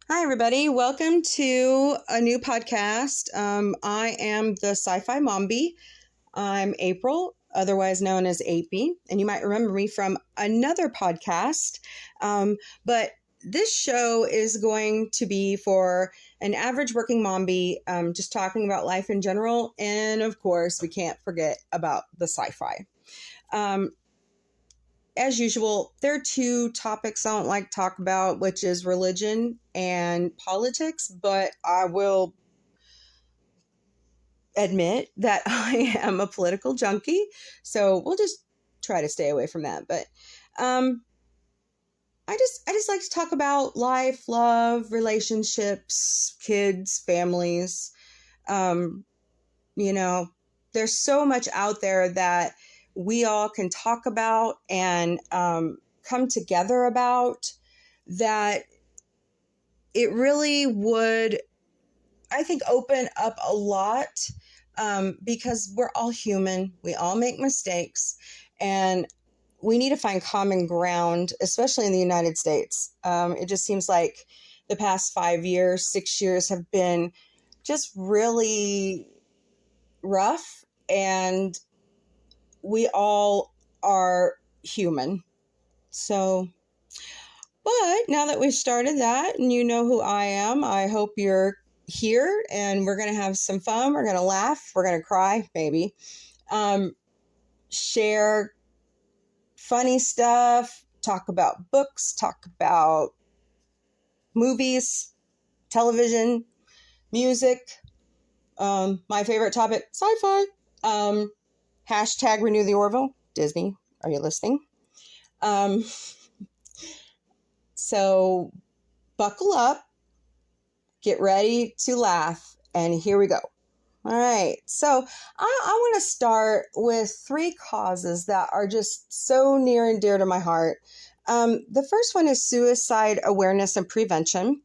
Hi, everybody. Welcome to a new podcast. I am the SciFi Mombie. I'm April, otherwise known as AP, and you might remember me from another podcast. But this show is going to be for an average working Mombie, just talking about life in general. And of course, we can't forget about the sci-fi. As usual, there are two topics I don't like to talk about, which is religion and politics, but I will admit that I am a political junkie, so we'll just try to stay away from that. But I just like to talk about life, love, relationships, kids, families. You know, there's so much out there that we all can talk about and come together about, that it really would, I think, open up a lot, because we're all human. We all make mistakes, and we need to find common ground, especially in the United States. It just seems like the past 5 years, 6 years have been just really rough, and we all are human. So, but now that we've started that and you know who I am, I hope you're here and we're going to have some fun. We're going to laugh. We're going to cry, maybe. Share funny stuff, talk about books, talk about movies, television, music. My favorite topic, sci-fi. Hashtag renew the Orville. Disney, are you listening? So buckle up, get ready to laugh, and here we go. All right, so I want to start with three causes that are just so near and dear to my heart. The first one is suicide awareness and prevention.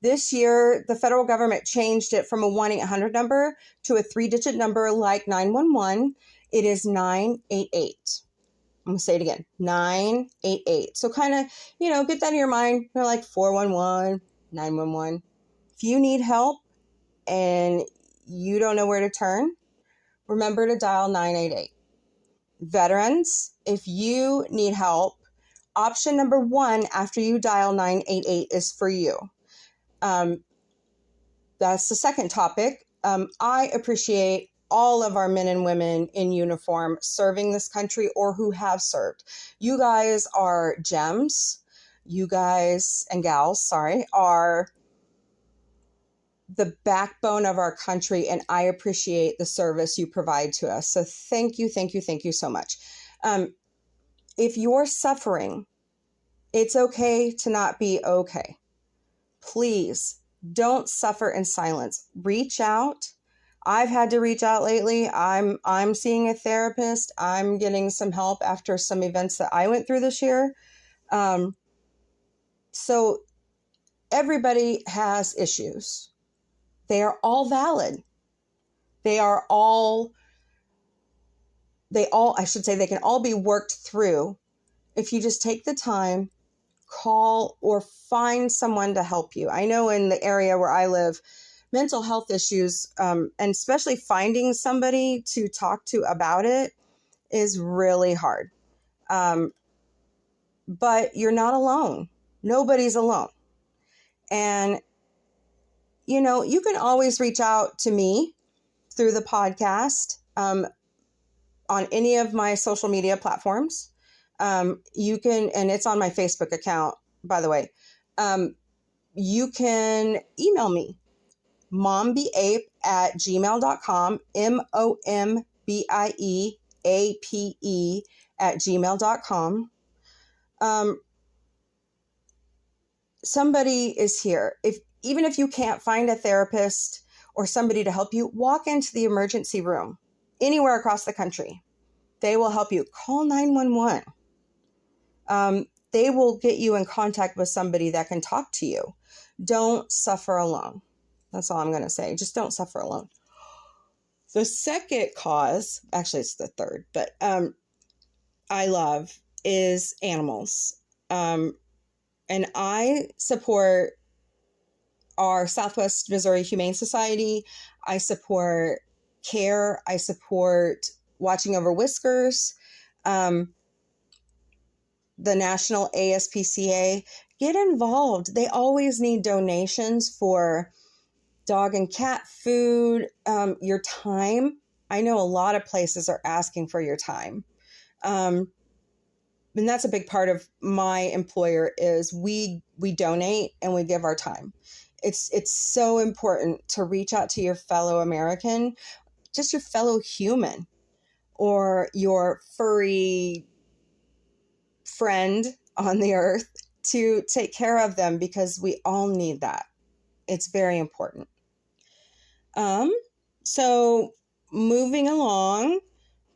This year, the federal government changed it from a 1-800 number to a 3-digit number like 911. It is 988. I'm going to say it again, 988. So kind of, get that in your mind, like 411, 911. If you need help and you don't know where to turn, remember to dial 988. Veterans, if you need help, option number 1 after you dial 988 is for you. That's the second topic. I appreciate all of our men and women in uniform serving this country or who have served. You guys are gems. You guys and gals, are the backbone of our country, and I appreciate the service you provide to us. So thank you, thank you, thank you so much. If you're suffering, it's okay to not be okay. Please don't suffer in silence. Reach out. I've had to reach out lately. I'm seeing a therapist. I'm getting some help after some events that I went through this year. So everybody has issues. They are all valid. They can all be worked through if you just take the time, call, or find someone to help you. I know in the area where I live, mental health issues, and especially finding somebody to talk to about it is really hard. But you're not alone. Nobody's alone. And, you can always reach out to me through the podcast, on any of my social media platforms. You can, and it's on my Facebook account, by the way. You can email me, mombieape@gmail.com, mombieape@gmail.com. Somebody is here. Even if you can't find a therapist or somebody to help you, walk into the emergency room anywhere across the country. They will help you. Call 911. They will get you in contact with somebody that can talk to you. Don't suffer alone. That's all I'm going to say. Just don't suffer alone. The second cause, actually it's the third, but I love is animals. And I support our Southwest Missouri Humane Society. I support CARE. I support Watching Over Whiskers, the National ASPCA. Get involved. They always need donations for dog and cat food, your time. I know a lot of places are asking for your time. And that's a big part of my employer is we donate and we give our time. It's so important to reach out to your fellow American, just your fellow human, or your furry friend on the earth, to take care of them, because we all need that. It's very important. So moving along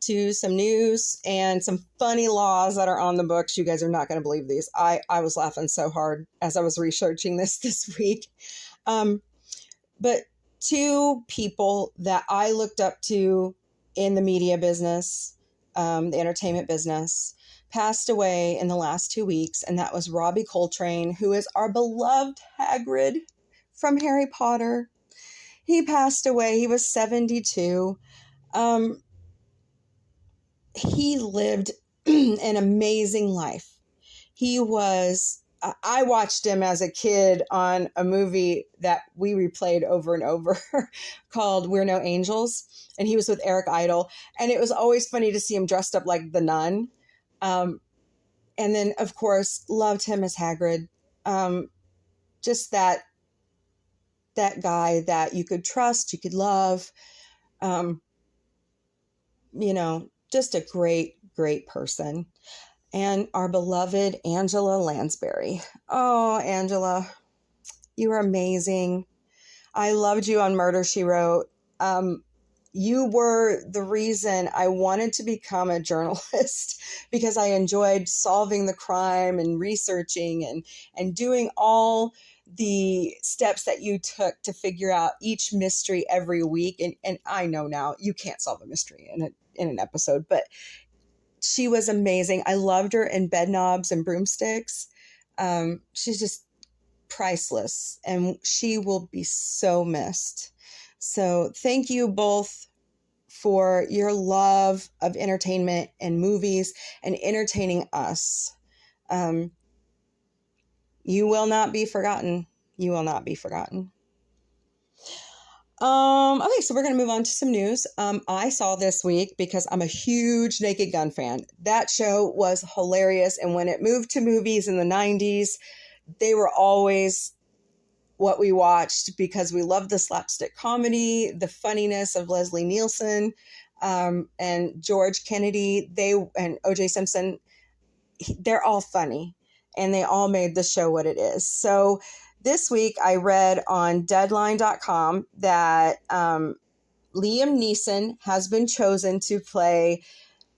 to some news and some funny laws that are on the books. You guys are not going to believe these. I was laughing so hard as I was researching this week. But two people that I looked up to in the media business, the entertainment business, passed away in the last 2 weeks. And that was Robbie Coltrane, who is our beloved Hagrid from Harry Potter. He passed away. He was 72. He lived an amazing life. I watched him as a kid on a movie that we replayed over and over called We're No Angels. And he was with Eric Idle. And it was always funny to see him dressed up like the nun. And then, of course, loved him as Hagrid. Just that guy that you could trust, you could love. Just a great, great person. And our beloved Angela Lansbury. Oh, Angela, you are amazing. I loved you on Murder, She Wrote. You were the reason I wanted to become a journalist, because I enjoyed solving the crime and researching and doing all the steps that you took to figure out each mystery every week. And I know now you can't solve a mystery in an episode, but she was amazing. I loved her in Bedknobs and Broomsticks. She's just priceless, and she will be so missed. So thank you both for your love of entertainment and movies and entertaining us. You will not be forgotten. You will not be forgotten. Okay, so we're going to move on to some news. I saw this week, because I'm a huge Naked Gun fan. That show was hilarious. And when it moved to movies in the 90s, they were always what we watched, because we loved the slapstick comedy, the funniness of Leslie Nielsen, and George Kennedy, and O.J. Simpson. They're all funny, and they all made the show what it is. So this week I read on Deadline.com that Liam Neeson has been chosen to play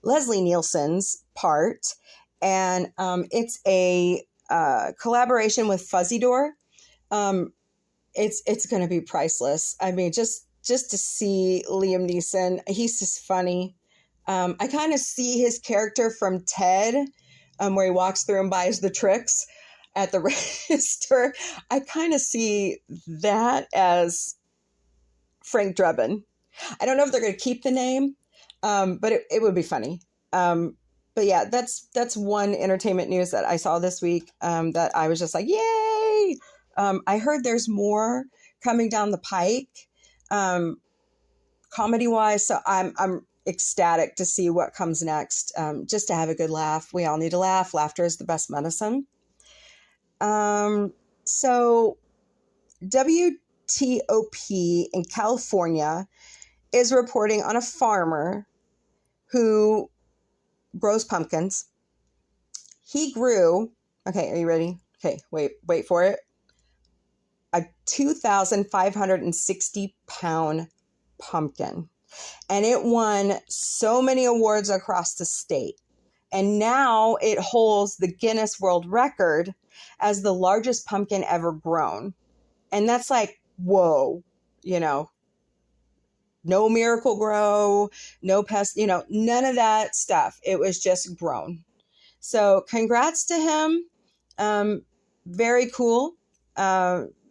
Leslie Nielsen's part, and it's a collaboration with Fuzzy Door. It's going to be priceless. I mean, just to see Liam Neeson, he's just funny. I kind of see his character from Ted, where he walks through and buys the tricks at the register. I kind of see that as Frank Drebin. I don't know if they're going to keep the name, but it would be funny. But yeah, that's one entertainment news that I saw this week, that I was just like, yay! I heard there's more coming down the pike, comedy-wise. So I'm ecstatic to see what comes next, just to have a good laugh. We all need to laugh. Laughter is the best medicine. So WTOP in California is reporting on a farmer who grows pumpkins. He grew, okay, are you ready? Okay, wait for it. A 2,560 pound pumpkin. And it won so many awards across the state. And now it holds the Guinness World Record as the largest pumpkin ever grown. And that's like, whoa, no Miracle Grow, no pest, none of that stuff. It was just grown. So congrats to him. Very cool.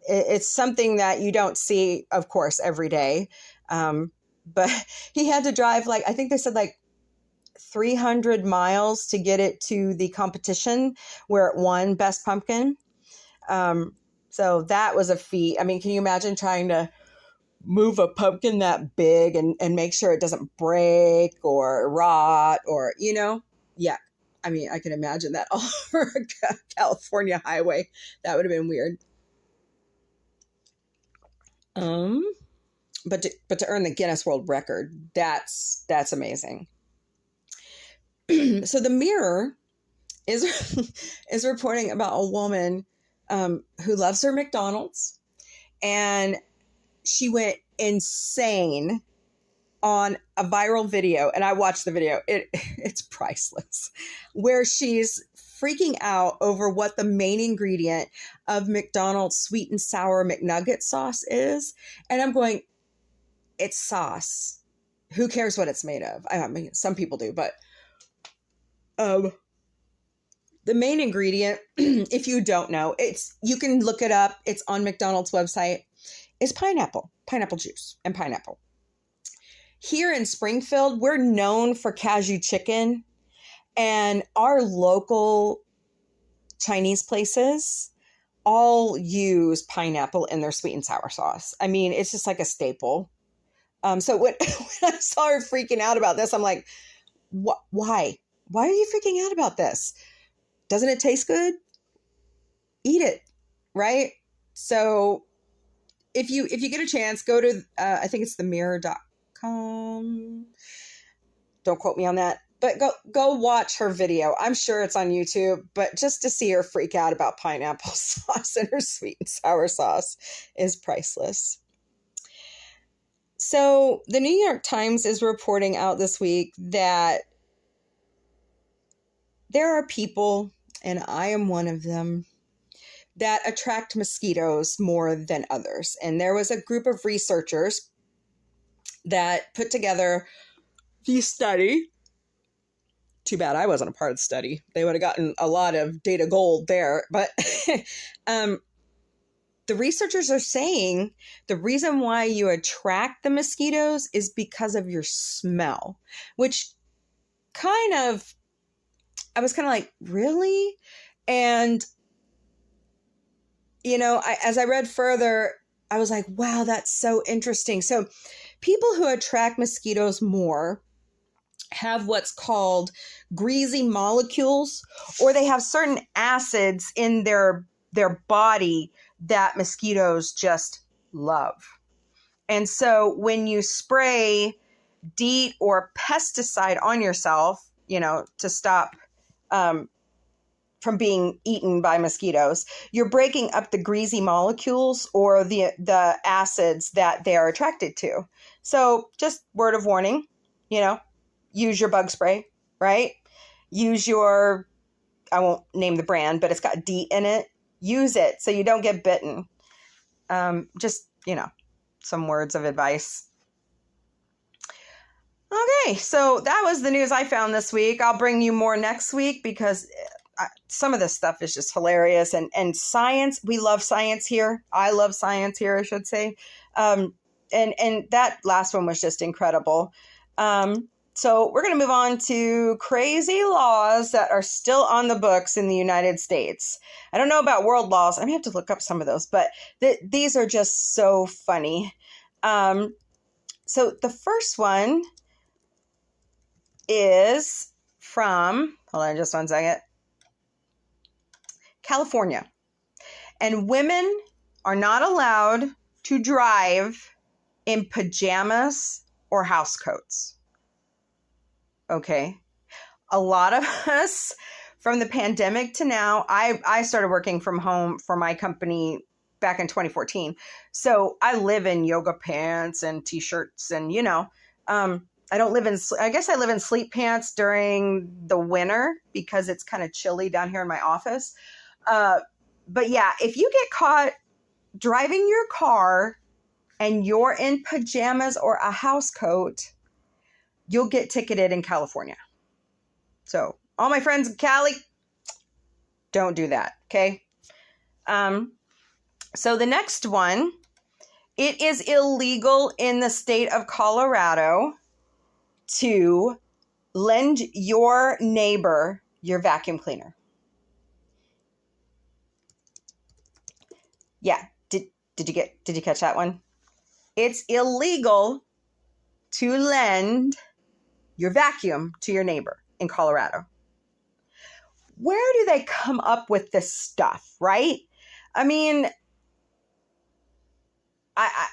it's something that you don't see, of course, every day. But he had to drive I think they said 300 miles to get it to the competition where it won Best Pumpkin. So that was a feat. I mean, can you imagine trying to move a pumpkin that big and make sure it doesn't break or rot or, Yeah. I mean, I can imagine that all over a California highway. That would have been weird. But to earn the Guinness World Record, that's amazing. So the Mirror is reporting about a woman who loves her McDonald's, and she went insane on a viral video, and I watched the video. It's priceless, where she's freaking out over what the main ingredient of McDonald's sweet and sour McNugget sauce is. And I'm going, it's sauce. Who cares what it's made of? I mean, some people do, but the main ingredient, if you don't know, you can look it up. It's on McDonald's website. Is pineapple juice and pineapple. Here in Springfield, we're known for cashew chicken, and our local Chinese places all use pineapple in their sweet and sour sauce. I mean, it's just like a staple. So when I saw her freaking out about this, I'm like, why? Why are you freaking out about this? Doesn't it taste good? Eat it, right? So if you get a chance, go to, I think it's themirror.com. Don't quote me on that, but go watch her video. I'm sure it's on YouTube, but just to see her freak out about pineapple sauce and her sweet and sour sauce is priceless. So the New York Times is reporting out this week that there are people, and I am one of them, that attract mosquitoes more than others. And there was a group of researchers that put together the study. Too bad I wasn't a part of the study. They would have gotten a lot of data gold there. But the researchers are saying the reason why you attract the mosquitoes is because of your smell, which I was kind of like, really? And as I read further, I was like, wow, that's so interesting. So people who attract mosquitoes more have what's called greasy molecules, or they have certain acids in their body that mosquitoes just love. And so when you spray DEET or pesticide on yourself, to stop from being eaten by mosquitoes, you're breaking up the greasy molecules or the acids that they are attracted to. So just word of warning, use your bug spray, right? Use your, I won't name the brand, but it's got DEET in it. Use it so you don't get bitten. Just, some words of advice. Okay, so that was the news I found this week. I'll bring you more next week because some of this stuff is just hilarious. And science, we love science here. I love science here, I should say. And that last one was just incredible. So we're going to move on to crazy laws that are still on the books in the United States. I don't know about world laws. I'm going to have to look up some of those, but these are just so funny. So the first one is from, hold on just one second, California. And women are not allowed to drive in pajamas or house coats. Okay. A lot of us from the pandemic to now, I started working from home for my company back in 2014. So I live in yoga pants and t-shirts and, I live in sleep pants during the winter because it's kind of chilly down here in my office. But yeah, if you get caught driving your car and you're in pajamas or a house coat, you'll get ticketed in California. So all my friends in Cali, don't do that. Okay. So the next one, it is illegal in the state of Colorado to lend your neighbor your vacuum cleaner. Yeah. Did you catch that one? It's illegal to lend your vacuum to your neighbor in Colorado. Where do they come up with this stuff, right? I mean, I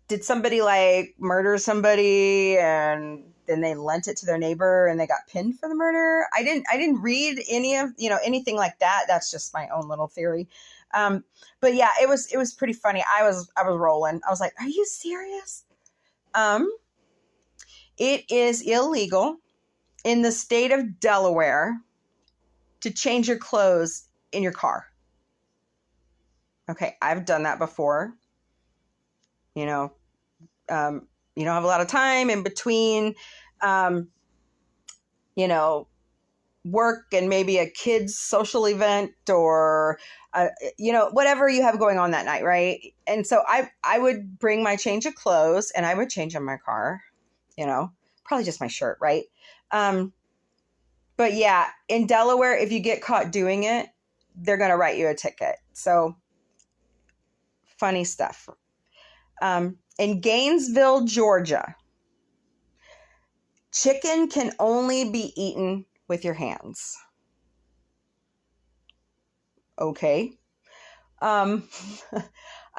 did somebody like murder somebody and then they lent it to their neighbor and they got pinned for the murder? I didn't read any of, anything like that. That's just my own little theory. But yeah, it was pretty funny. I was rolling. I was like, are you serious? It is illegal in the state of Delaware to change your clothes in your car. Okay, I've done that before. You don't have a lot of time in between, work and maybe a kid's social event or, whatever you have going on that night, right? And so I would bring my change of clothes and I would change in my car, probably just my shirt, right? But yeah, in Delaware, if you get caught doing it, they're going to write you a ticket. So funny stuff. In Gainesville, Georgia, chicken can only be eaten with your hands. Okay. I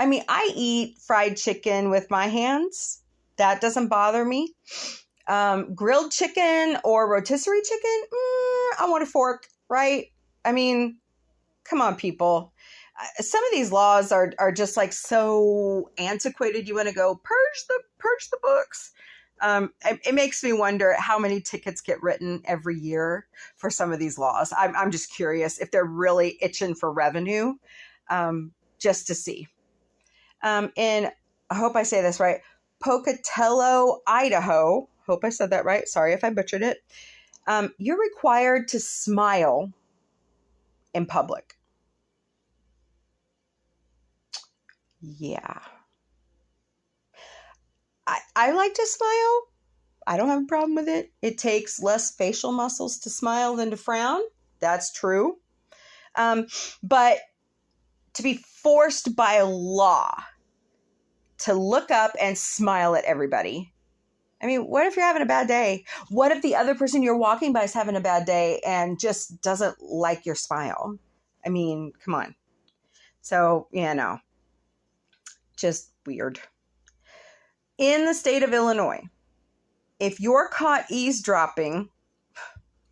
mean, I eat fried chicken with my hands. That doesn't bother me. Grilled chicken or rotisserie chicken, I want a fork, right? I mean, come on, people. Some of these laws are just like so antiquated. You want to go purge the books. It makes me wonder how many tickets get written every year for some of these laws. I'm just curious if they're really itching for revenue, just to see. And I hope I say this right, Pocatello, Idaho. Hope I said that right. Sorry if I butchered it. You're required to smile in public. Yeah. I like to smile. I don't have a problem with it. It takes less facial muscles to smile than to frown. That's true. But to be forced by law to look up and smile at everybody. I mean, what if you're having a bad day? What if the other person you're walking by is having a bad day and just doesn't like your smile? I mean, come on. So, just weird. In the state of Illinois, if you're caught eavesdropping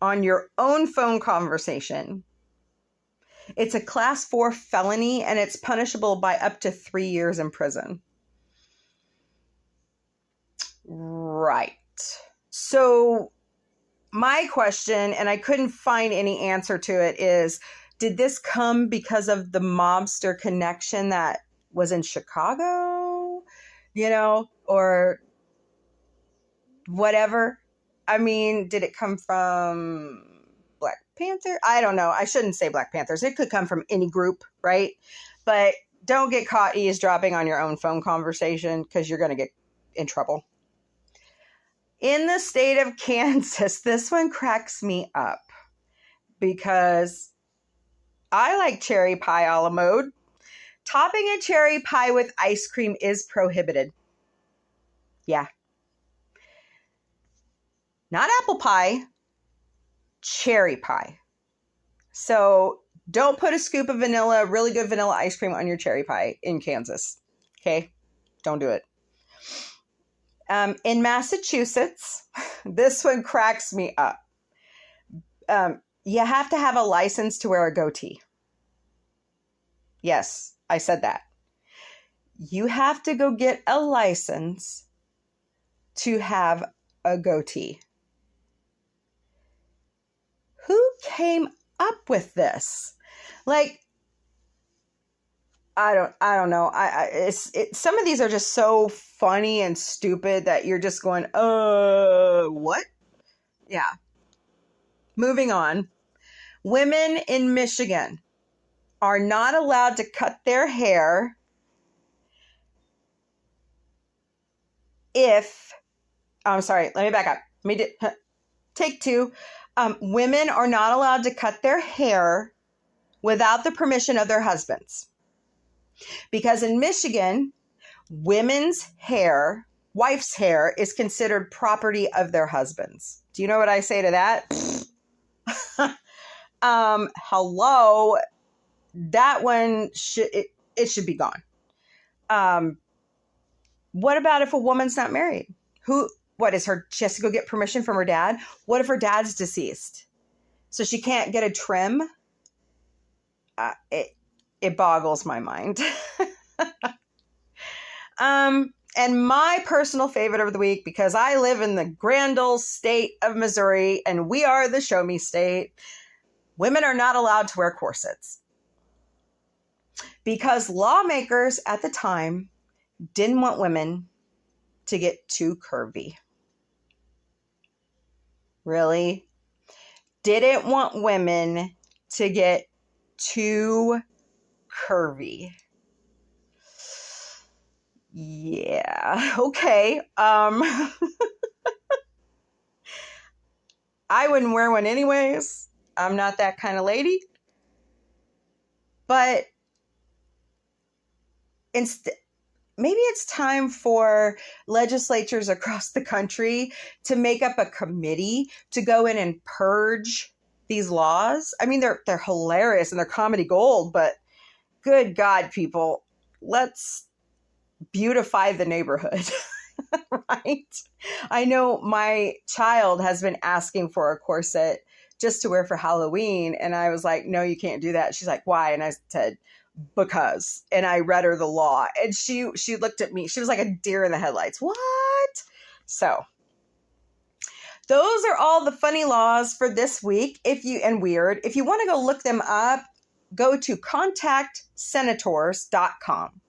on your own phone conversation, it's a class 4 felony and it's punishable by up to 3 years in prison. Right. So my question, and I couldn't find any answer to it, is did this come because of the mobster connection that was in Chicago, or whatever? I mean, did it come from Black Panther? I don't know. I shouldn't say Black Panthers. It could come from any group, right? But don't get caught eavesdropping on your own phone conversation because you're going to get in trouble. In the state of Kansas, this one cracks me up because I like cherry pie a la mode. Topping a cherry pie with ice cream is prohibited. Yeah. Not apple pie, cherry pie. So don't put a scoop of really good vanilla ice cream on your cherry pie in Kansas. Okay? Don't do it. In Massachusetts, this one cracks me up. You have to have a license to wear a goatee. Yes, I said that. You have to go get a license to have a goatee. Who came up with this? Like, I don't know. Some of these are just so funny and stupid that you're just going, what? Yeah. Moving on. Women in Michigan are not allowed to cut their hair if, I'm sorry, let me back up. Take two. Women are not allowed to cut their hair without the permission of their husbands. Because in Michigan, women's hair, wife's hair, is considered property of their husbands. Do you know what I say to that? Hello, that one it should be gone. What about if a woman's not married? She has to go get permission from her dad? What if her dad's deceased? So she can't get a trim? It boggles my mind. And my personal favorite of the week, because I live in the grand old state of Missouri and we are the show me state, women are not allowed to wear corsets. Because lawmakers at the time didn't want women to get too curvy. Really? Didn't want women to get too curvy. Yeah, okay. I wouldn't wear one anyways. I'm not that kind of lady. But maybe it's time for legislatures across the country to make up a committee to go in and purge these laws. I mean, they're hilarious and they're comedy gold, but good God, people, let's beautify the neighborhood, right? I know my child has been asking for a corset just to wear for Halloween. And I was like, no, you can't do that. She's like, why? And I said, because. And I read her the law and she looked at me. She was like a deer in the headlights. What? So those are all the funny laws for this week. If you want to go look them up, go to contactsenators.com.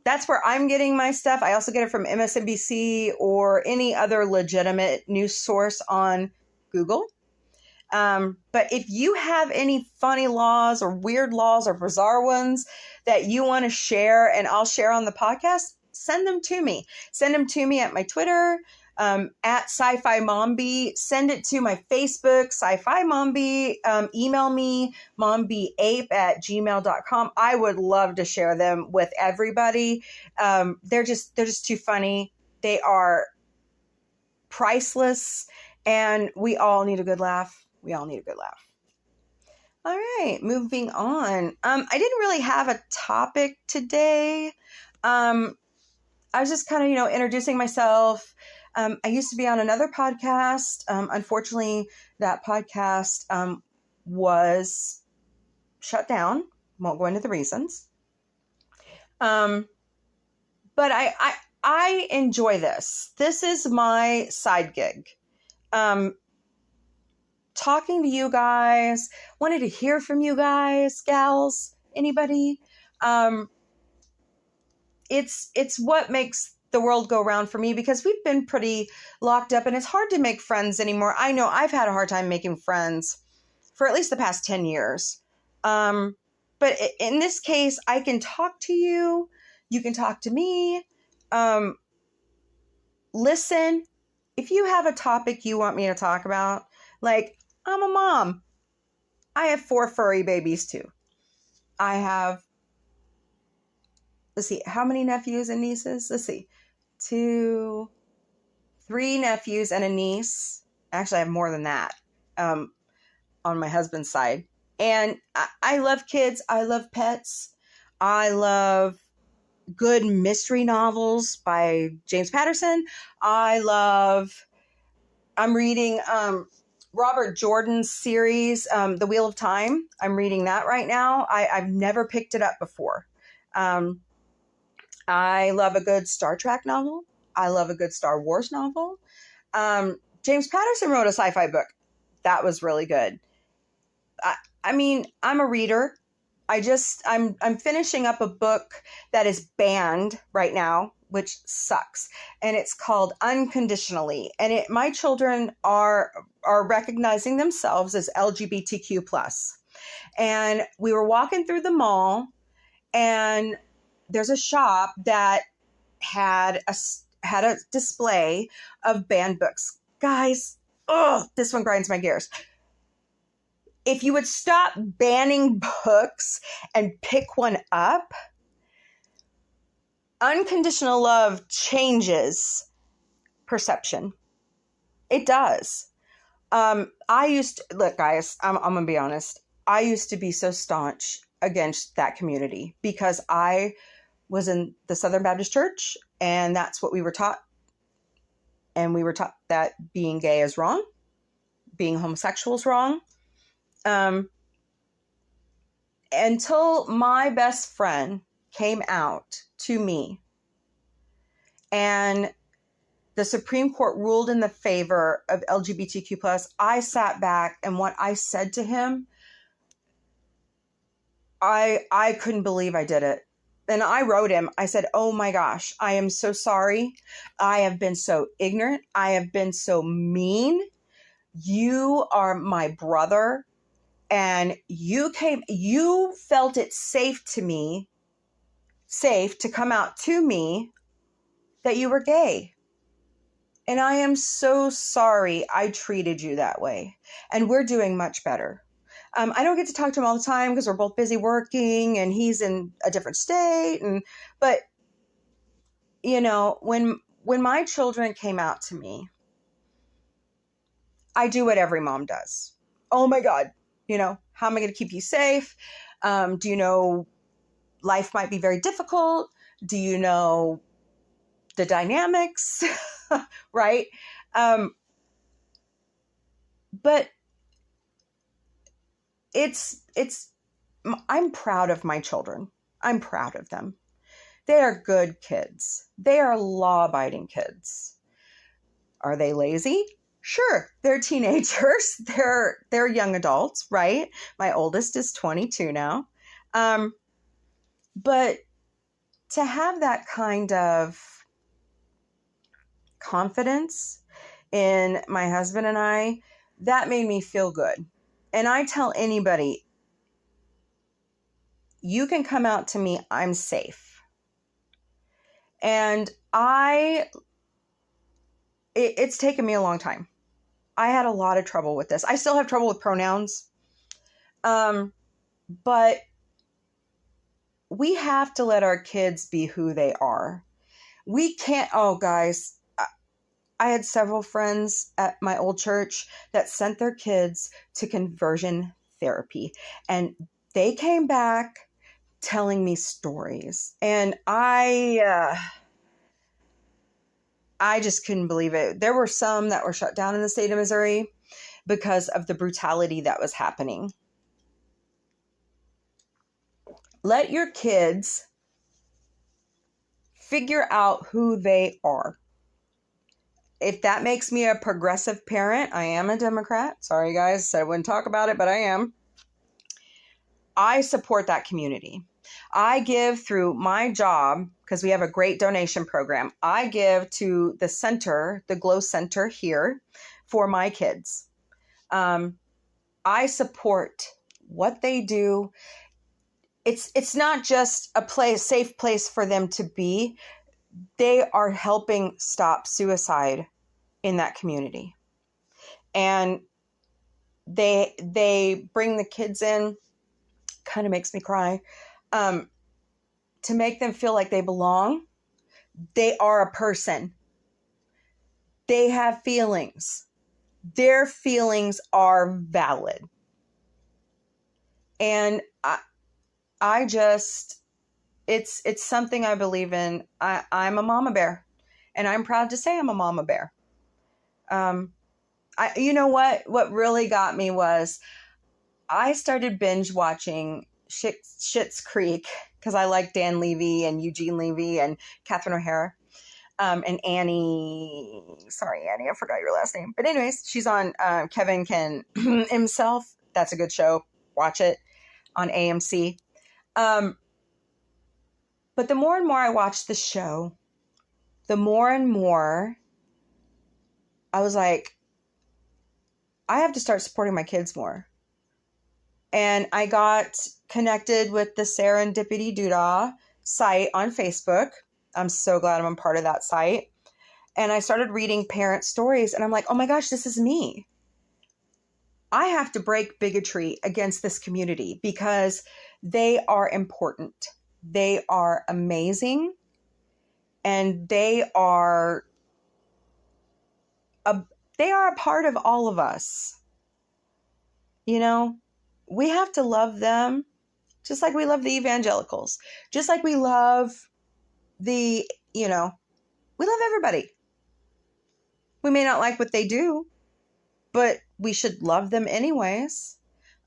That's where I'm getting my stuff. I also get it from MSNBC or any other legitimate news source on Google. But if you have any funny laws or weird laws or bizarre ones that you want to share and I'll share on the podcast, send them to me. Send them to me at my Twitter, at SciFi Mombie. Send it to my Facebook, SciFi Mombie. Email me, mombieape@gmail.com. I would love to share them with everybody. They're just too funny. They are priceless and we all need a good laugh. All right, moving on. I didn't really have a topic today. I was just kind of, introducing myself. I used to be on another podcast. Unfortunately, that podcast was shut down. Won't go into the reasons. But I enjoy this. This is my side gig. Talking to you guys, wanted to hear from you guys, gals, anybody. It's what makes the world go round for me because we've been pretty locked up and it's hard to make friends anymore. I know I've had a hard time making friends for at least the past 10 years. But in this case, I can talk to you. You can talk to me. Listen, if you have a topic you want me to talk about, like I'm a mom. I have 4 furry babies too. I have, let's see, how many nephews and nieces? Let's see, 2, 3 nephews and a niece. Actually, I have more than that on my husband's side. And I love kids. I love pets. I love good mystery novels by James Patterson. I'm reading Robert Jordan's series, The Wheel of Time. I'm reading that right now. I've never picked it up before. I love a good Star Trek novel. I love a good Star Wars novel. James Patterson wrote a sci-fi book. That was really good. I mean, I'm a reader. I'm finishing up a book that is banned right now, which sucks. And it's called Unconditionally. And my children are recognizing themselves as LGBTQ+. And we were walking through the mall, and there's a shop that had a display of banned books. Guys, oh, this one grinds my gears. If you would stop banning books and pick one up, unconditional love changes perception. It does. Look, guys, I'm going to be honest. I used to be so staunch against that community because I was in the Southern Baptist Church, and that's what we were taught. And we were taught that being gay is wrong, being homosexual is wrong. Until my best friend came out to me and the Supreme Court ruled in the favor of LGBTQ+, I sat back, and what I said to him, I couldn't believe I did it. And I wrote him, I said, oh my gosh, I am so sorry. I have been so ignorant. I have been so mean. You are my brother, and you felt it safe to come out to me that you were gay. And I am so sorry I treated you that way. And we're doing much better. I don't get to talk to him all the time because we're both busy working, and he's in a different state. But you know, when my children came out to me, I do what every mom does. Oh my God, you know, how am I going to keep you safe? Do you know life might be very difficult? Do you know the dynamics? Right? But I'm proud of my children. I'm proud of them. They are good kids. They are law-abiding kids. Are they lazy? Sure. They're teenagers. They're young adults, right? My oldest is 22 now. But to have that kind of confidence in my husband and I, that made me feel good. And I tell anybody, you can come out to me, I'm safe. And it's taken me a long time. I had a lot of trouble with this. I still have trouble with pronouns. But we have to let our kids be who they are. We can't, oh guys, I had several friends at my old church that sent their kids to conversion therapy, and they came back telling me stories, and I just couldn't believe it. There were some that were shut down in the state of Missouri because of the brutality that was happening. Let your kids figure out who they are. If that makes me a progressive parent, I am a Democrat. Sorry, guys, said I wouldn't talk about it, but I am. I support that community. I give through my job, because we have a great donation program. I give to the center, the Glow Center here, for my kids. I support what they do. It's not just a safe place for them to be. They are helping stop suicide in that community. And they bring the kids in, kind of makes me cry, to make them feel like they belong. They are a person. They have feelings. Their feelings are valid. And I just, it's something I believe in. I'm a mama bear, and I'm proud to say I'm a mama bear. You know what really got me was I started binge watching Schitt's Creek because I like Dan Levy and Eugene Levy and Catherine O'Hara, and Annie. Sorry, Annie, I forgot your last name. But anyways, she's on Kevin Can Himself. That's a good show. Watch it on AMC. But the more and more I watched the show, the more and more I was like, I have to start supporting my kids more. And I got connected with the Serendipity Doodah site on Facebook. I'm so glad I'm a part of that site. And I started reading parent stories, and I'm like, oh my gosh, this is me. I have to break bigotry against this community because they are important. They are amazing. And they are a part of all of us. You know, we have to love them just like we love the evangelicals, just like we love we love everybody. We may not like what they do, but we should love them anyways.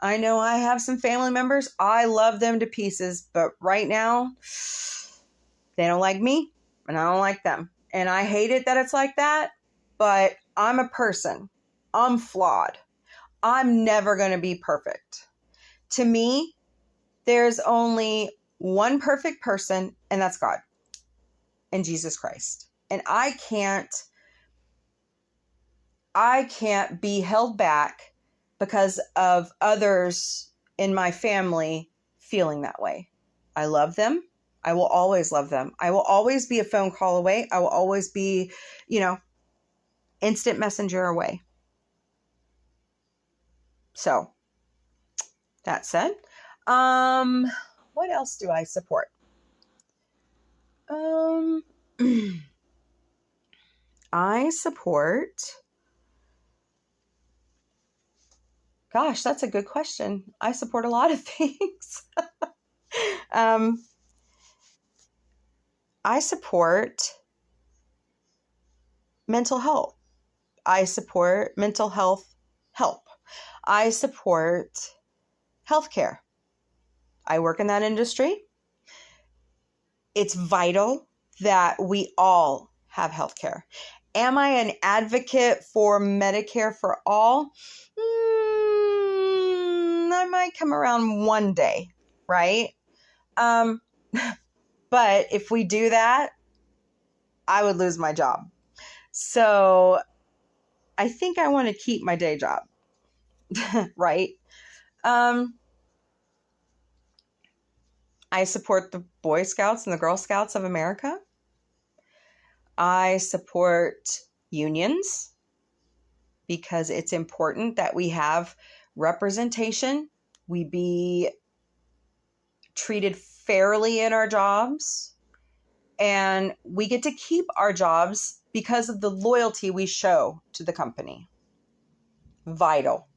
I know I have some family members. I love them to pieces, but right now they don't like me and I don't like them. And I hate it that it's like that, but I'm a person. I'm flawed. I'm never going to be perfect. To me, there's only one perfect person, and that's God and Jesus Christ. And I can't be held back because of others in my family feeling that way. I love them. I will always love them. I will always be a phone call away. I will always be, instant messenger away. So, that said, what else do I support? I support... Gosh, that's a good question. I support a lot of things. I support mental health. I support mental health help. I support healthcare. I work in that industry. It's vital that we all have healthcare. Am I an advocate for Medicare for all? I might come around one day, right? But if we do that, I would lose my job. So I think I want to keep my day job, right? I support the Boy Scouts and the Girl Scouts of America. I support unions because it's important that we have representation. We be treated fairly in our jobs, and we get to keep our jobs because of the loyalty we show to the company. Vital.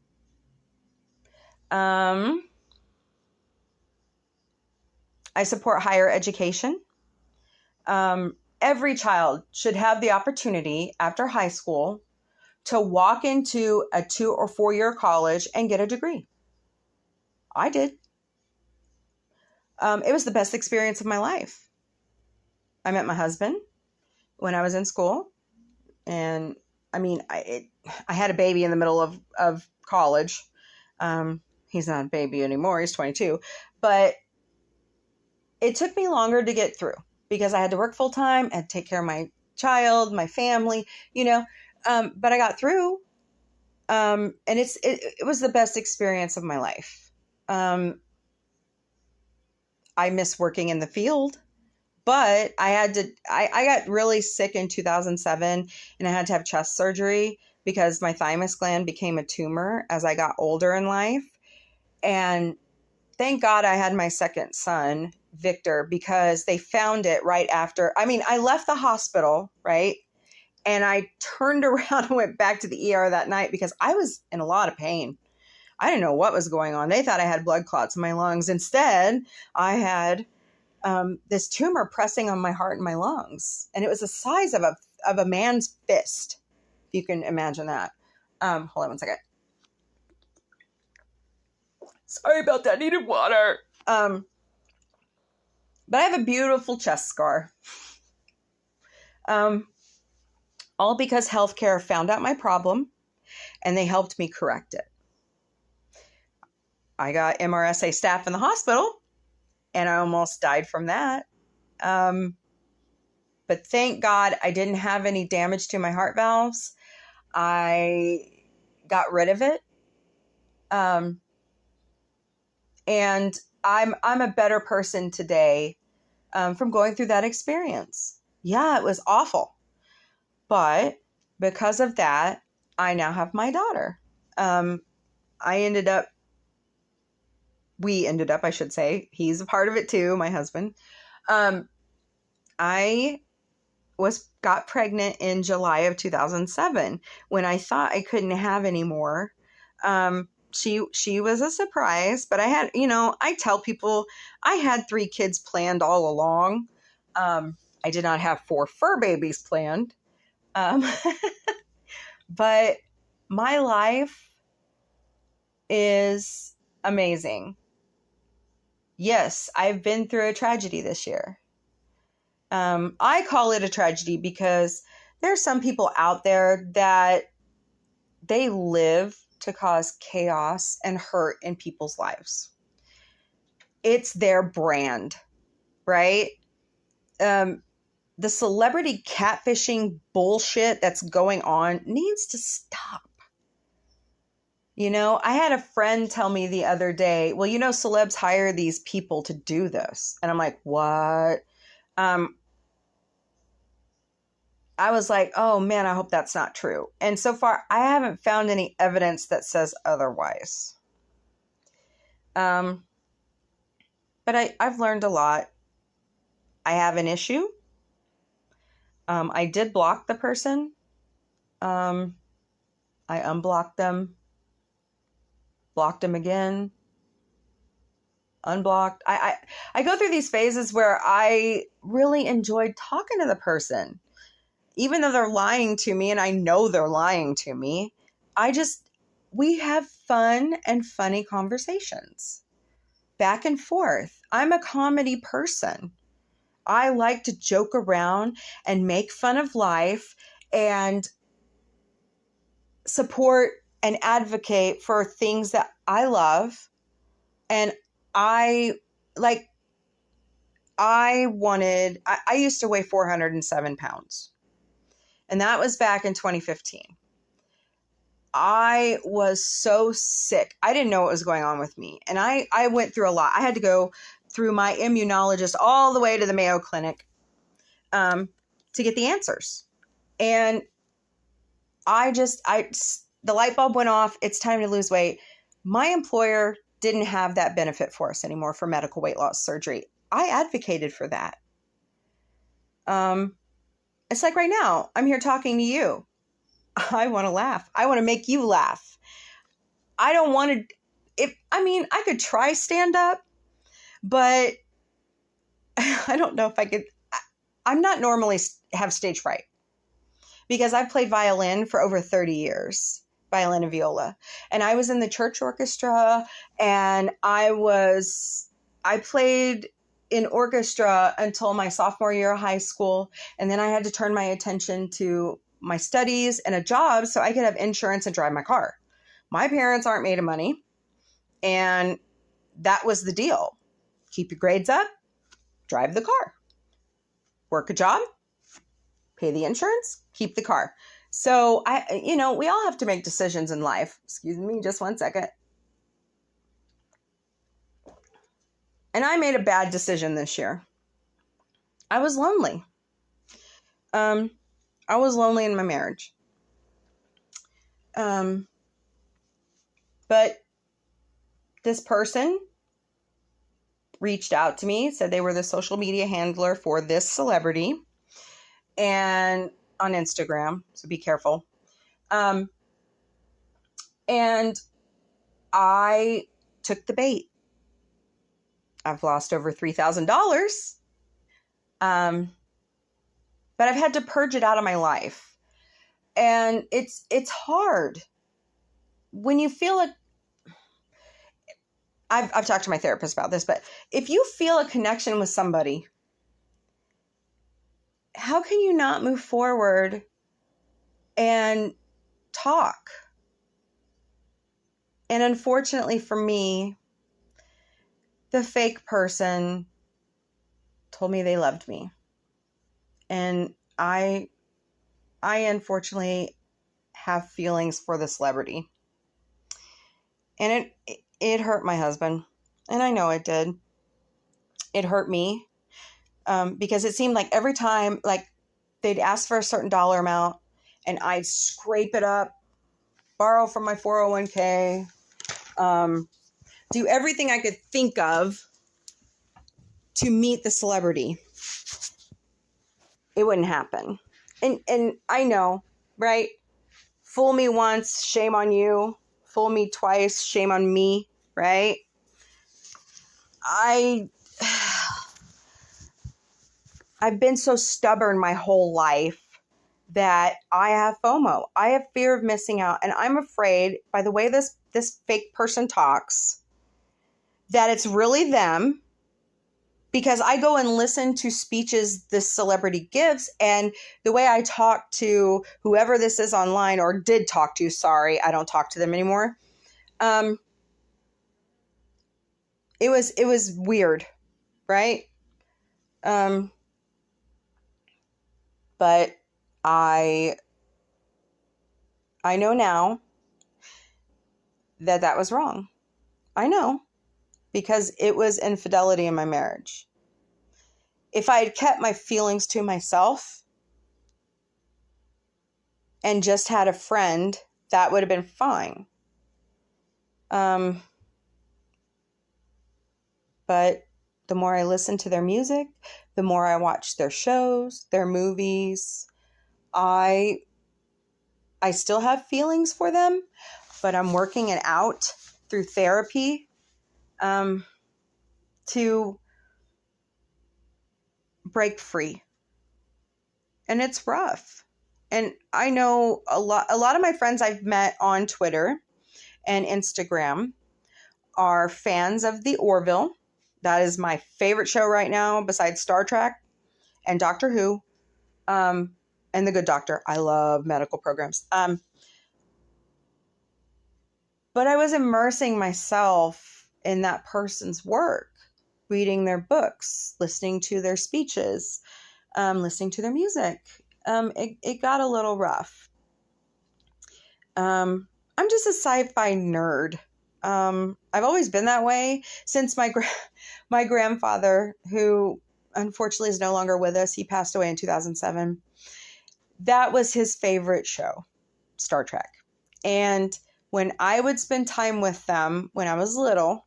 I support higher education. Every child should have the opportunity after high school to walk into a 2 or 4 year college and get a degree. I did. It was the best experience of my life. I met my husband when I was in school, and I had a baby in the middle of college. He's not a baby anymore. He's 22, but it took me longer to get through because I had to work full time and take care of my child, my family, but I got through. And it was the best experience of my life. I miss working in the field, but I got really sick in 2007 and I had to have chest surgery because my thymus gland became a tumor as I got older in life. And thank God I had my second son, Victor, because they found it right after. I left the hospital, right? And I turned around and went back to the ER that night because I was in a lot of pain. I didn't know what was going on. They thought I had blood clots in my lungs. Instead, I had this tumor pressing on my heart and my lungs. And it was the size of a man's fist, if you can imagine that. Hold on one second. Sorry about that. I needed water. But I have a beautiful chest scar. All because healthcare found out my problem and they helped me correct it. I got MRSA staph in the hospital and I almost died from that. But thank God I didn't have any damage to my heart valves. I got rid of it. And I'm a better person today from going through that experience. Yeah, it was awful. But because of that, I now have my daughter. We ended up, I should say, he's a part of it too, my husband. I got pregnant in July of 2007 when I thought I couldn't have any more. She was a surprise, but I had, I tell people I had 3 kids planned all along. I did not have 4 fur babies planned. But my life is amazing. Yes, I've been through a tragedy this year. I call it a tragedy because there's some people out there that they live to cause chaos and hurt in people's lives. It's their brand, right? The celebrity catfishing bullshit that's going on needs to stop. I had a friend tell me the other day, well, celebs hire these people to do this. And I'm like, what? I was like, oh man, I hope that's not true. And so far, I haven't found any evidence that says otherwise. But I've learned a lot. I have an issue. I did block the person. I unblocked them, blocked them again, unblocked. I go through these phases where I really enjoyed talking to the person. Even though they're lying to me and I know they're lying to me, we have fun and funny conversations back and forth. I'm a comedy person. I like to joke around and make fun of life and support and advocate for things that I love. And I used to weigh 407 pounds. And that was back in 2015. I was so sick. I didn't know what was going on with me. And I went through a lot. I had to go through my immunologist all the way to the Mayo Clinic to get the answers. And the light bulb went off. It's time to lose weight. My employer didn't have that benefit for us anymore for medical weight loss surgery. I advocated for that. It's like right now, I'm here talking to you. I want to laugh. I want to make you laugh. I don't want to, I could try stand up, but I don't know if I could. I'm not normally have stage fright because I've played violin for over 30 years, violin and viola. And I was in the church orchestra and I played in orchestra until my sophomore year of high school. And then I had to turn my attention to my studies and a job so I could have insurance and drive my car. My parents aren't made of money. And that was the deal. Keep your grades up, drive the car, work a job, pay the insurance, keep the car. So we all have to make decisions in life. Excuse me, just one second. And I made a bad decision this year. I was lonely. I was lonely in my marriage. But this person reached out to me, said they were the social media handler for this celebrity and on Instagram. So be careful. And I took the bait. I've lost over $3,000. But I've had to purge it out of my life. And it's hard. When you feel like, I've talked to my therapist about this, but if you feel a connection with somebody, how can you not move forward and talk? And unfortunately for me, the fake person told me they loved me. And I unfortunately have feelings for the celebrity. And it hurt my husband. And I know it did. It hurt me because it seemed like every time, like, they'd ask for a certain dollar amount and I'd scrape it up, borrow from my 401k, do everything I could think of to meet the celebrity. It wouldn't happen. And I know, right? Fool me once, shame on you. Fool me twice, shame on me, right? I've been so stubborn my whole life that I have FOMO. I have fear of missing out. And I'm afraid by the way this fake person talks, that it's really them, because I go and listen to speeches this celebrity gives, and the way I talk to whoever this is online, or did talk to, sorry, I don't talk to them anymore. It was weird, right? But I know now that was wrong. I know, because it was infidelity in my marriage. If I had kept my feelings to myself and just had a friend, that would have been fine. But the more I listen to their music, the more I watch their shows, their movies, I still have feelings for them, but I'm working it out through therapy to break free. And it's rough. And I know a lot of my friends I've met on Twitter and Instagram are fans of The Orville. That is my favorite show right now, besides Star Trek and Doctor Who, and The Good Doctor. I love medical programs. But I was immersing myself in that person's work, reading their books, listening to their speeches, listening to their music. It got a little rough. I'm just a sci-fi nerd. I've always been that way since my grandfather, who unfortunately is no longer with us, he passed away in 2007. That was his favorite show, Star Trek. And when I would spend time with them when I was little,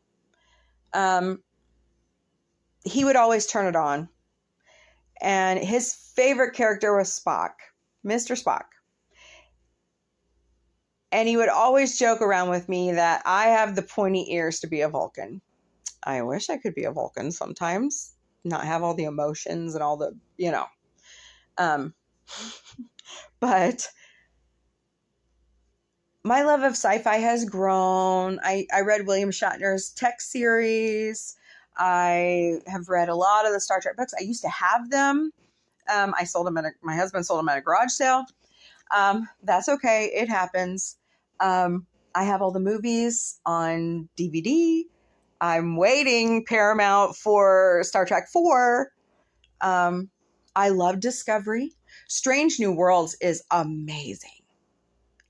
he would always turn it on. And his favorite character was Spock, Mr. Spock. And he would always joke around with me that I have the pointy ears to be a Vulcan. I wish I could be a Vulcan sometimes, not have all the emotions and all the, but my love of sci-fi has grown. I read William Shatner's Tech series. I have read a lot of the Star Trek books. I used to have them. I sold them my husband sold them at a garage sale. That's okay. It happens. I have all the movies on DVD. I'm waiting Paramount for Star Trek 4. I love Discovery. Strange New Worlds is amazing.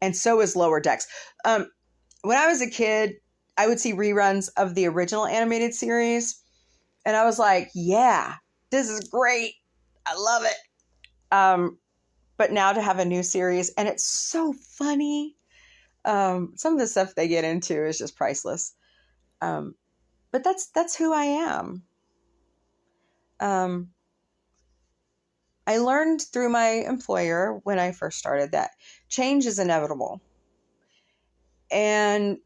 And so is Lower Decks. When I was a kid, I would see reruns of the original animated series. And I was like, yeah, this is great. I love it. But now to have a new series, and it's so funny. Some of the stuff they get into is just priceless. But that's who I am. I learned through my employer when I first started that change is inevitable. And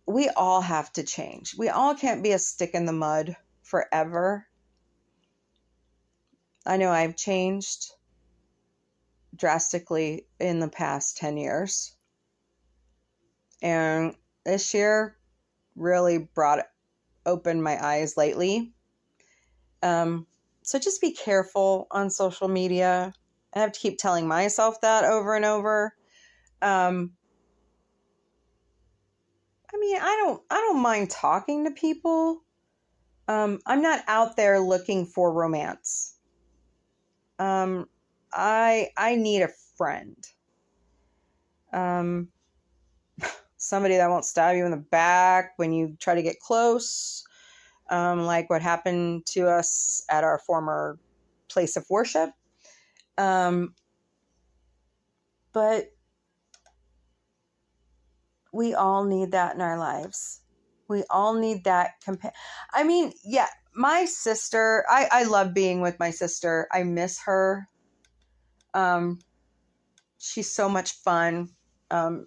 we all have to change. We all can't be a stick in the mud forever. I know I've changed drastically in the past 10 years. And this year really opened my eyes lately. So just be careful on social media. I have to keep telling myself that over and over. I mean, I don't mind talking to people. I'm not out there looking for romance. I need a friend. somebody that won't stab you in the back when you try to get close, like what happened to us at our former place of worship. But we all need that in our lives. We all need that. I mean, yeah, my sister, I love being with my sister. I miss her. She's so much fun. Her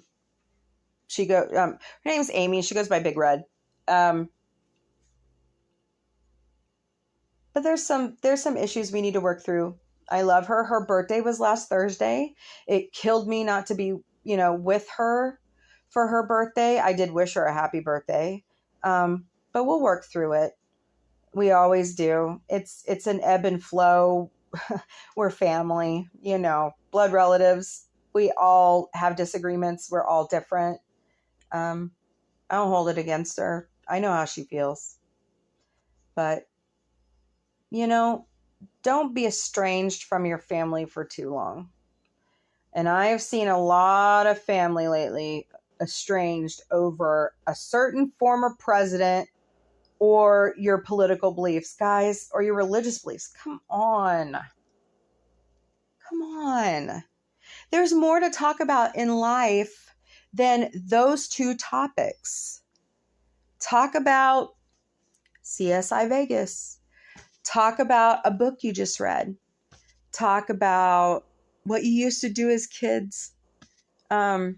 name's Amy. She goes by Big Red. But there's some issues we need to work through. I love her. Her birthday was last Thursday. It killed me not to be, with her for her birthday. I did wish her a happy birthday. But we'll work through it. We always do. It's an ebb and flow. We're family, blood relatives. We all have disagreements. We're all different. I don't hold it against her. I know how she feels. But, don't be estranged from your family for too long. And I have seen a lot of family lately estranged over a certain former president or your political beliefs, guys, or your religious beliefs. Come on. There's more to talk about in life than those two topics. Talk about CSI Vegas. Talk about a book you just read. Talk about what you used to do as kids. Talk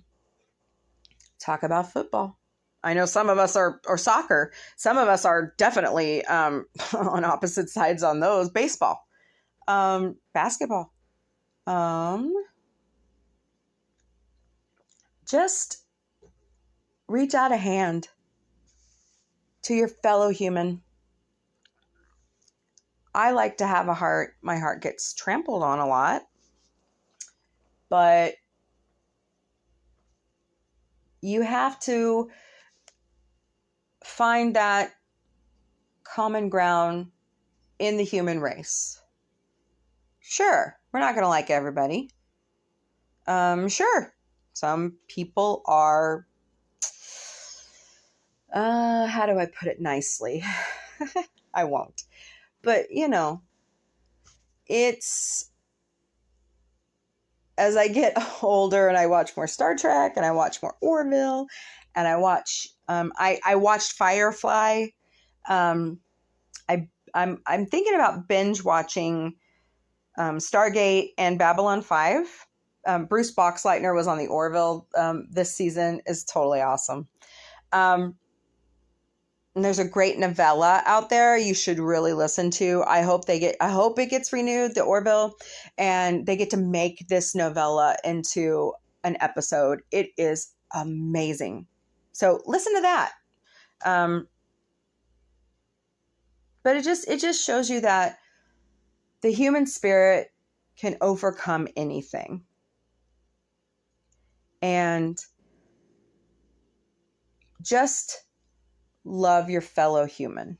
about football. I know some of us are, or soccer. Some of us are definitely on opposite sides on those. Baseball. Basketball. Just reach out a hand to your fellow human. I like to have a heart. My heart gets trampled on a lot. But you have to find that common ground in the human race. Sure, we're not going to like everybody. Sure, some people are, how do I put it nicely? I won't. But, it's, as I get older and I watch more Star Trek and I watch more Orville and I watch, I watched Firefly. I'm thinking about binge watching Stargate and Babylon 5. Bruce Boxleitner was on the Orville this season. Is totally awesome. And there's a great novella out there you should really listen to. I hope it gets renewed, the Orville, and they get to make this novella into an episode. It is amazing. So listen to that. But it just shows you that the human spirit can overcome anything. And just love your fellow human.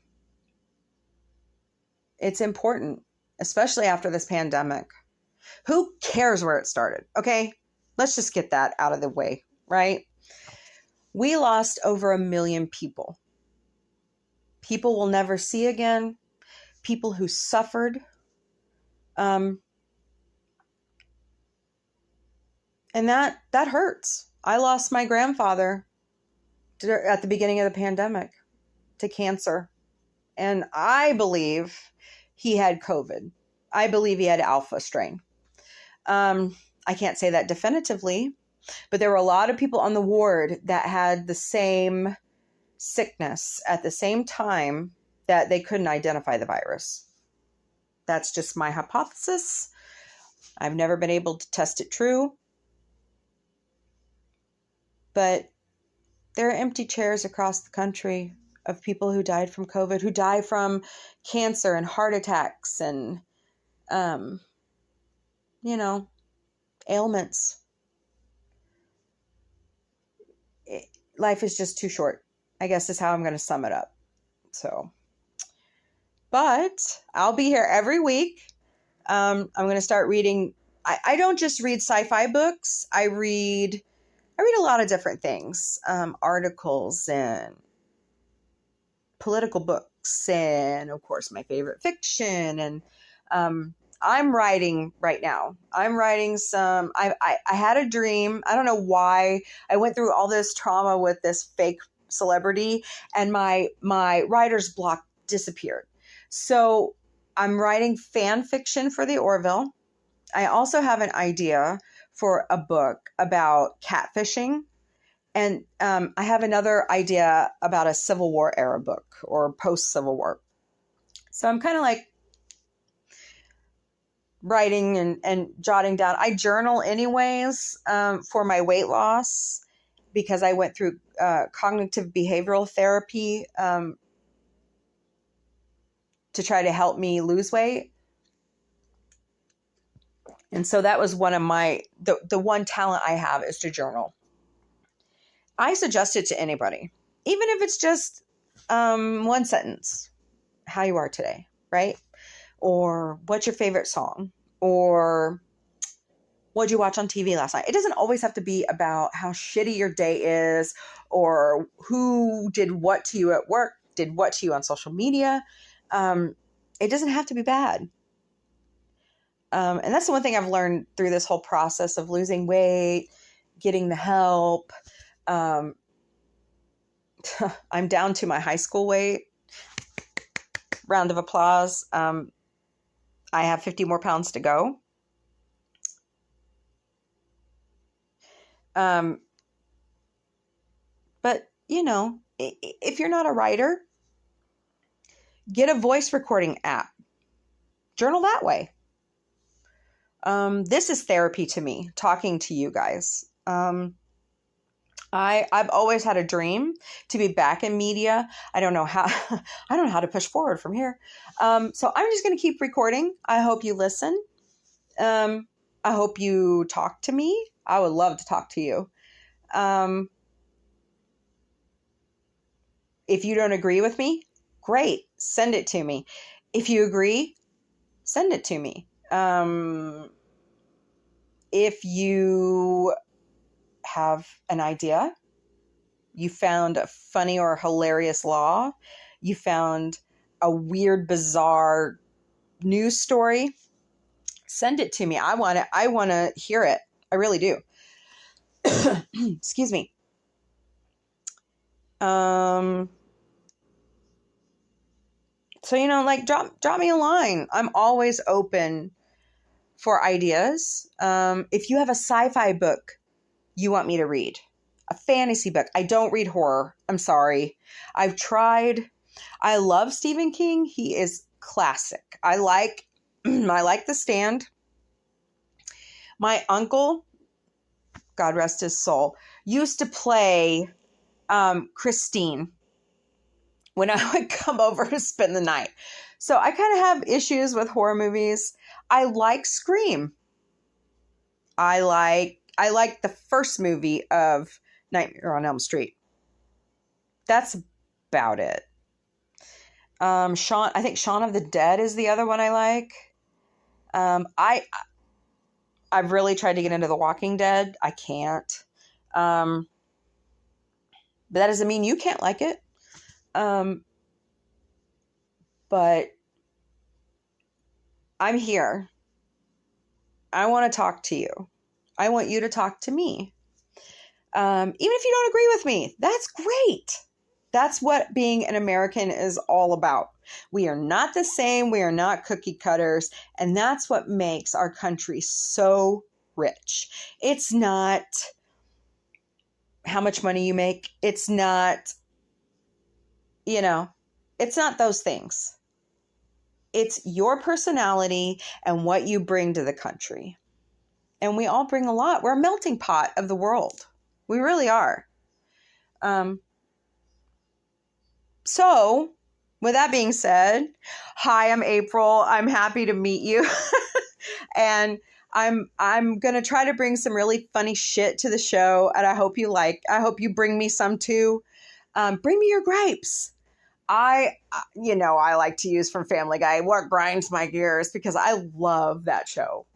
It's important, especially after this pandemic. Who cares where it started? Okay, let's just get that out of the way, right? We lost over 1 million people. People we'll never see again. People who suffered. And that hurts. I lost my grandfather at the beginning of the pandemic to cancer. And I believe he had COVID. I believe he had alpha strain. I can't say that definitively, but there were a lot of people on the ward that had the same sickness at the same time that they couldn't identify the virus. That's just my hypothesis. I've never been able to test it true. But there are empty chairs across the country of people who died from COVID, who died from cancer and heart attacks and, ailments. Life is just too short, I guess is how I'm going to sum it up. So, but I'll be here every week. I'm going to start reading. I don't just read sci-fi books. I read I read a lot of different things, articles and political books, and of course my favorite fiction. And I'm writing right now. I'm writing some. I had a dream. I don't know why I went through all this trauma with this fake celebrity, and my writer's block disappeared. So I'm writing fan fiction for the Orville. I also have an idea for a book about catfishing. And I have another idea about a Civil War era book or post-Civil War. So I'm kind of like writing and jotting down. I journal anyways for my weight loss because I went through cognitive behavioral therapy to try to help me lose weight. And so that was one of the one talent I have is to journal. I suggest it to anybody, even if it's just one sentence, how you are today, right? Or what's your favorite song? Or what'd you watch on TV last night? It doesn't always have to be about how shitty your day is or who did what to you at work, did what to you on social media. It doesn't have to be bad. And that's the one thing I've learned through this whole process of losing weight, getting the help. I'm down to my high school weight. Round of applause. I have 50 more pounds to go. But, you know, if you're not a writer, get a voice recording app. Journal that way. This is therapy to me, talking to you guys. I've always had a dream to be back in media. I don't know how to push forward from here. So I'm just going to keep recording. I hope you listen. I hope you talk to me. I would love to talk to you. If you don't agree with me, great. Send it to me. If you agree, send it to me. If you have an idea, you found a funny or hilarious law, you found a weird, bizarre news story, send it to me. I want to hear it. I really do. Excuse me. So, you know, like drop me a line. I'm always open for ideas. If you have a sci-fi book you want me to read, a fantasy book. I don't read horror. I'm sorry. I've tried. I love Stephen King. He is classic. I like The Stand. My uncle, God rest his soul, used to play Christine when I would come over to spend the night. So I kind of have issues with horror movies. I like Scream. I like the first movie of Nightmare on Elm Street. That's about it. I think Shaun of the Dead is the other one I like. I've really tried to get into The Walking Dead. I can't. But that doesn't mean you can't like it. But I'm here. I want to talk to you. I want you to talk to me. Even if you don't agree with me, that's great. That's what being an American is all about. We are not the same. We are not cookie cutters. And that's what makes our country so rich. It's not how much money you make. It's not, it's not those things. It's your personality and what you bring to the country. And we all bring a lot. We're a melting pot of the world. We really are. So, with that being said, hi, I'm April. I'm happy to meet you. And I'm going to try to bring some really funny shit to the show. And I hope you bring me some too. Bring me your gripes. I like to use from Family Guy, what grinds my gears, because I love that show.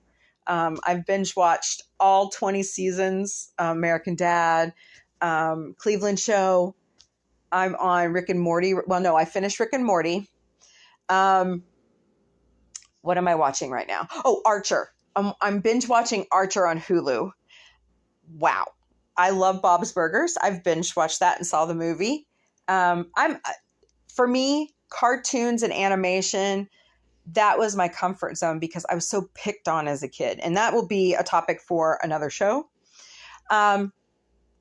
I've binge watched all 20 seasons, American Dad, Cleveland Show. I'm on Rick and Morty. Well, no, I finished Rick and Morty. What am I watching right now? Oh, Archer. I'm binge watching Archer on Hulu. Wow. I love Bob's Burgers. I've binge watched that and saw the movie. For me, cartoons and animation, that was my comfort zone because I was so picked on as a kid. And that will be a topic for another show. But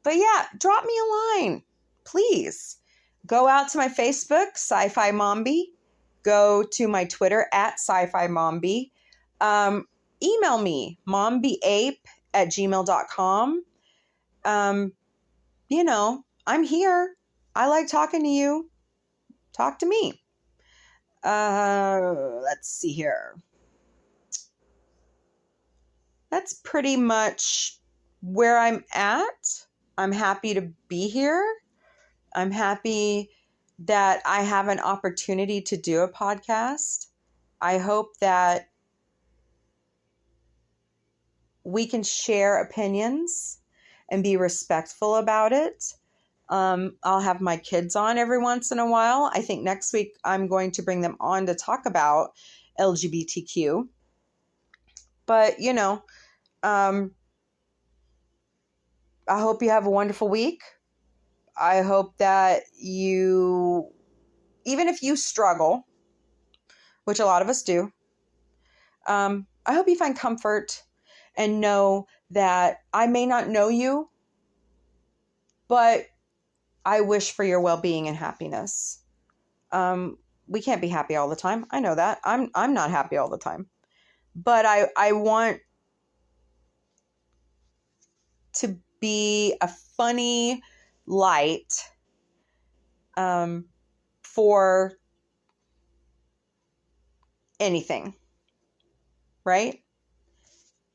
yeah, drop me a line, please. Go out to my Facebook, SciFi Mombie. Go to my Twitter at SciFi Mombie. Email me, mombieape@gmail.com. I'm here. I like talking to you. Talk to me. Let's see here. That's pretty much where I'm at. I'm happy to be here. I'm happy that I have an opportunity to do a podcast. I hope that we can share opinions and be respectful about it. I'll have my kids on every once in a while. I think next week I'm going to bring them on to talk about LGBTQ. But, I hope you have a wonderful week. I hope that you, even if you struggle, which a lot of us do, I hope you find comfort and know that I may not know you, but I wish for your well-being and happiness. We can't be happy all the time. I know that. I'm not happy all the time. But I want to be a funny light for anything, right?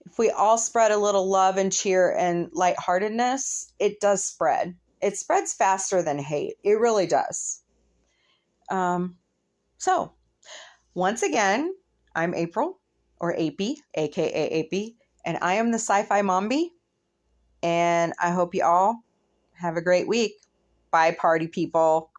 If we all spread a little love and cheer and lightheartedness, it does spread. It spreads faster than hate. It really does. So, once again, I'm April, or AP, aka AP, and I am the SciFi Mombie, and I hope you all have a great week. Bye, party people.